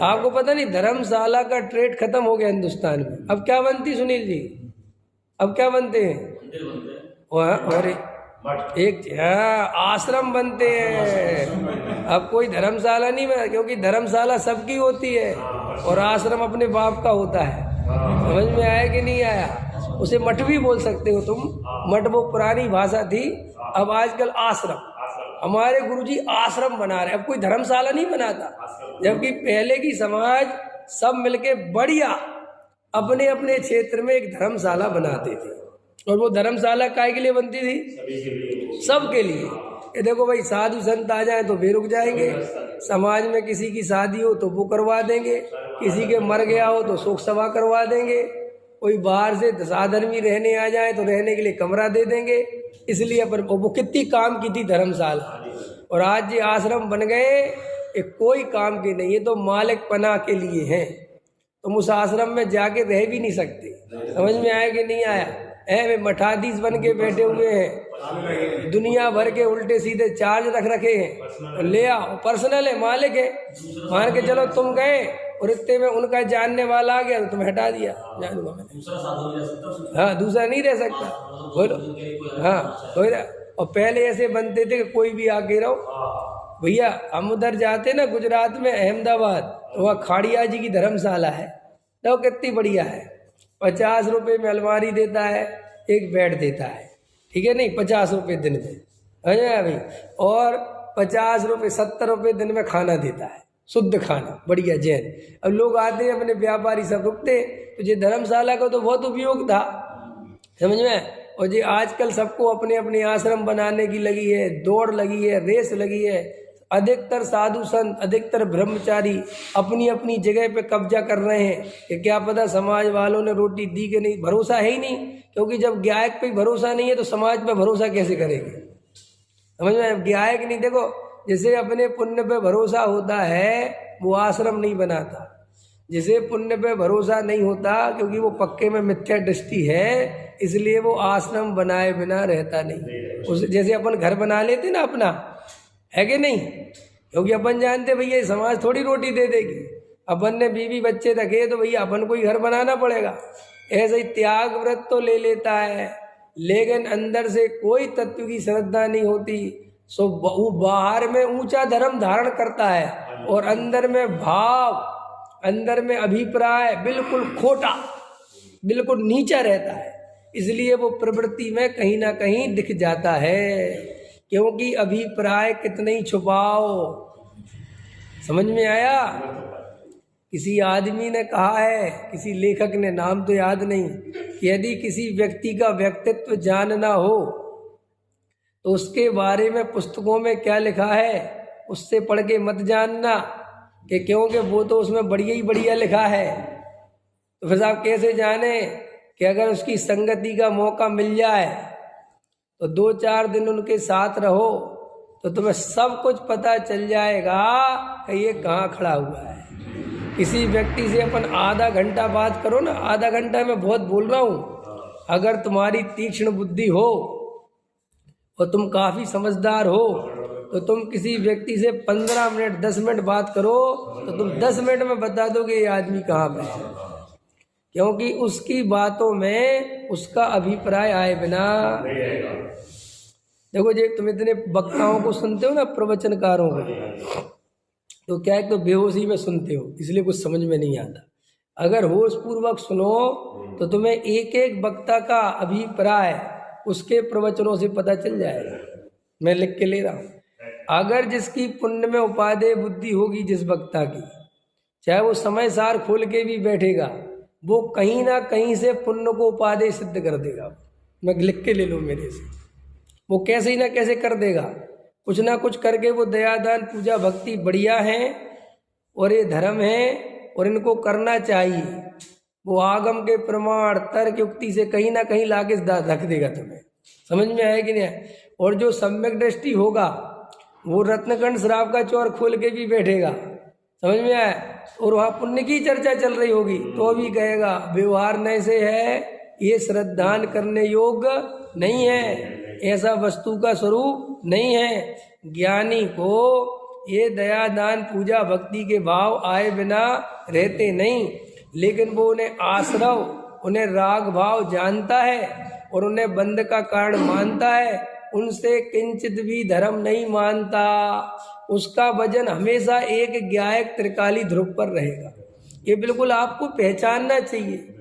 आपको पता नहीं धर्मशाला का ट्रेड खत्म हो गया हिंदुस्तान में। अब क्या बनती सुनील जी, अब क्या बनते हैं? और एक आश्रम बनते हैं। अब कोई धर्मशाला नहीं बना, क्योंकि धर्मशाला सबकी होती है और आश्रम अपने बाप का होता है। समझ में आया कि नहीं आया? उसे मठ भी बोल सकते हो तुम, मठ वो पुरानी भाषा थी। अब आजकल आश्रम, हमारे गुरुजी आश्रम बना रहे। अब कोई धर्मशाला नहीं बनाता, जबकि पहले की समाज सब मिलके बढ़िया अपने अपने क्षेत्र में एक धर्मशाला बनाते थे। और वो धर्मशाला काय के लिए बनती थी? सबके लिए। ये देखो भाई, साधु संत आ जाए तो वे रुक जाएंगे, समाज में किसी की शादी हो तो वो करवा देंगे, किसी के मर गया हो तो शोक सभा करवा देंगे, कोई बाहर से साधर्मी रहने आ जाए तो रहने के लिए कमरा दे देंगे। इसलिए अपन वो कितनी काम की थी धर्मशाला। और आज ये आश्रम बन गए, ये कोई काम के नहीं, ये तो मालिक पना के लिए हैं। तुम उस आश्रम में जाके रह भी नहीं सकते। समझ में आया कि नहीं आया? वे मठाधीश बन के बैठे हुए हैं, दुनिया भर के उल्टे सीधे चार्ज रख रखे हैं, ले आओ, पर्सनल है, मालिक है। मान के चलो तुम गए और इतने में उनका जानने वाला आ गया तो तुम्हें हटा दिया, जानूंगा मैं। हाँ, दूसरा नहीं रह सकता, बोलो। हाँ, और पहले ऐसे बनते थे कि कोई भी आके रहो। भैया हम उधर जाते ना गुजरात में, अहमदाबाद, तो वहाँ खाड़िया जी की धर्मशाला है, तो कितनी बढ़िया है। 50 रुपये में अलमारी देता है, एक बेड देता है, ठीक है नहीं, 50 रुपये दिन में, है भाई। और 50 रुपये 70 रुपये दिन में खाना देता है, शुद्ध खाना, बढ़िया जैन। अब लोग आते हैं, अपने व्यापारी सब रुकते, तो ये धर्मशाला का तो बहुत उपयोग था, समझ में। और ये आजकल सबको अपने अपने आश्रम बनाने की लगी है, दौड़ लगी है, रेस लगी है। अधिकतर साधु संत, अधिकतर ब्रह्मचारी अपनी अपनी जगह पे कब्जा कर रहे हैं कि क्या पता समाज वालों ने रोटी दी कि नहीं, भरोसा है ही नहीं। क्योंकि जब गायक पे भरोसा नहीं है तो समाज पे भरोसा कैसे करेंगे? समझ में? गायक नहीं, देखो जिसे अपने पुण्य पे भरोसा होता है वो आश्रम नहीं बनाता। जिसे पुण्य पे भरोसा नहीं होता, क्योंकि वो पक्के में मिथ्या दृष्टि है, इसलिए वो आश्रम बनाए बिना रहता नहीं। उस जैसे अपन घर बना लेते ना अपना, है कि नहीं? क्योंकि अपन जानते भैया समाज थोड़ी रोटी दे देगी, अपन ने बीवी बच्चे रखे तो भैया अपन को ही घर बनाना पड़ेगा। ऐसे ही त्याग व्रत तो ले लेता है, लेकिन अंदर से कोई तत्व की श्रद्धा नहीं होती। सो वो बाहर में ऊंचा धर्म धारण करता है और अंदर में भाव, अंदर में अभिप्राय बिल्कुल खोटा, बिल्कुल नीचा रहता है। इसलिए वो प्रवृत्ति में कहीं ना कहीं दिख जाता है, क्योंकि अभिप्राय कितने ही छुपाओ। समझ में आया? किसी आदमी ने कहा है, किसी लेखक ने, नाम तो याद नहीं, कि यदि किसी व्यक्ति का व्यक्तित्व जानना हो तो उसके बारे में पुस्तकों में क्या लिखा है उससे पढ़ के मत जानना, कि क्योंकि वो तो उसमें बढ़िया ही बढ़िया लिखा है। तो फिर आप कैसे जाने कि अगर उसकी संगति का मौका मिल जाए तो 2-4 दिन उनके साथ रहो तो तुम्हें सब कुछ पता चल जाएगा कि ये कहाँ खड़ा हुआ है। किसी व्यक्ति से अपन आधा घंटा बात करो ना, आधा घंटा मैं बहुत बोल रहा हूँ, अगर तुम्हारी तीक्ष्ण बुद्धि हो और तुम काफ़ी समझदार हो तो तुम किसी व्यक्ति से 15 मिनट 10 मिनट बात करो तो तुम 10 मिनट में बता दोगे ये आदमी कहाँ पे है, क्योंकि उसकी बातों में उसका अभिप्राय आए बिना। देखो जी, तुम इतने वक्ताओं को सुनते हो ना, प्रवचनकारों को, तो क्या है, तो बेहोशी में सुनते हो, इसलिए कुछ समझ में नहीं आता। अगर होश पूर्वक सुनो तो तुम्हें एक एक वक्ता का अभिप्राय उसके प्रवचनों से पता चल जाएगा। मैं लिख के ले रहा हूँ। अगर जिसकी पुण्य में उपादेय बुद्धि होगी, जिस वक्ता की, चाहे वो समय सार खोल के भी बैठेगा, वो कहीं ना कहीं से पुण्य को उपादेय सिद्ध कर देगा। मैं लिख के ले लो मेरे से, वो कैसे ही ना कैसे कर देगा, कुछ ना कुछ करके। वो दयादान पूजा भक्ति बढ़िया है और ये धर्म है और इनको करना चाहिए, वो आगम के प्रमाण तर्क युक्ति से कहीं ना कहीं लाके रख देगा तुम्हें। समझ में आया कि नहीं? और जो सम्यक दृष्टि होगा वो रत्नकंड श्राव का चौर खोल के भी बैठेगा, समझ में आया, और वहाँ पुण्य की चर्चा चल रही होगी तो भी कहेगा व्यवहार न से है, ये श्रद्धान करने योग्य नहीं है, ऐसा वस्तु का स्वरूप नहीं है। ज्ञानी को ये दया दान पूजा भक्ति के भाव आए बिना रहते नहीं, लेकिन वो उन्हें आश्रव, उन्हें राग भाव जानता है और उन्हें बंध का कारण मानता है, उनसे किंचित भी धर्म नहीं मानता। उसका वजन हमेशा एक गायक त्रिकाली ध्रुव पर रहेगा। ये बिल्कुल आपको पहचानना चाहिए।